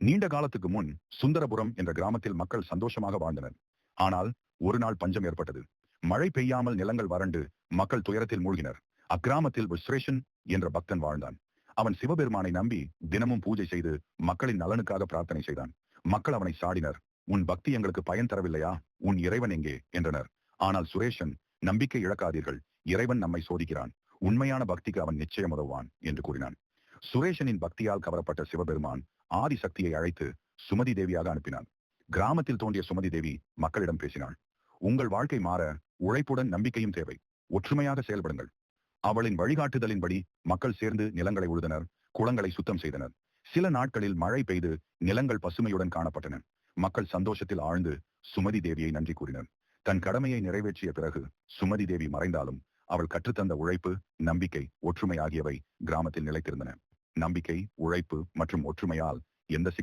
நீண்ட காலத்துக்கு முன் சுந்தரபுரம் என்ற கிராமத்தில் மக்கள் சந்தோஷமாக வாழ்ந்தனர். ஆனால் ஒரு நாள் பஞ்சம் ஏற்பட்டது. மழை பெய்யாமல் நிலங்கள் வறண்டு மக்கள் துயரத்தில் மூழ்கினர். அக்கிராமத்தில் விஸ்ரேஷன் என்ற பக்தன் வாழ்ந்தான். அவன் சிவபெருமானை நம்பி தினமும் பூஜை செய்து மக்களின் நலனுக்காக பிரார்த்தனை செய்தான். மக்கள் அவனை சாடினர். உன் பக்தி எங்களுக்கு பயன் தரவில்லையா? உன் இறைவன் எங்கே என்றனர். ஆனால் சுரேஷன், நம்பிக்கை இழக்காதீர்கள், இறைவன் நம்மை சோதிக்கிறான், உண்மையான பக்திக்கு அவன் நிச்சயம் உதவுவான் என்று கூறினான். சுரேஷனின் பக்தியால் கவரப்பட்ட சிவபெருமான் ஆதி சக்தியை அழைத்து சுமதி தேவியாக அனுப்பினார். கிராமத்தில் தோன்றிய சுமதி தேவி மக்களிடம் பேசினாள். உங்கள் வாழ்க்கை மாற உழைப்புடன் நம்பிக்கையும் தேவை. ஒற்றுமையாக செயல்படுங்கள். அவளின் வழிகாட்டுதலின்படி மக்கள் சேர்ந்து நிலங்களை உழுதனர், குளங்களை சுத்தம் செய்தனர். சில நாட்களில் மழை பெய்து நிலங்கள் பசுமையுடன் காணப்பட்டன. மக்கள் சந்தோஷத்தில் ஆழ்ந்து சுமதி தேவியை நன்றி கூறினர். தன் கடமையை நிறைவேற்றிய பிறகு சுமதி தேவி மறைந்தாலும் அவள் கற்றுத்தந்த உழைப்பு, நம்பிக்கை, ஒற்றுமை ஆகியவை கிராமத்தில் நிலைத்திருந்தன. நம்பிக்கை, உழைப்பு மற்றும் ஒற்றுமையால் எந்த சிக்கல்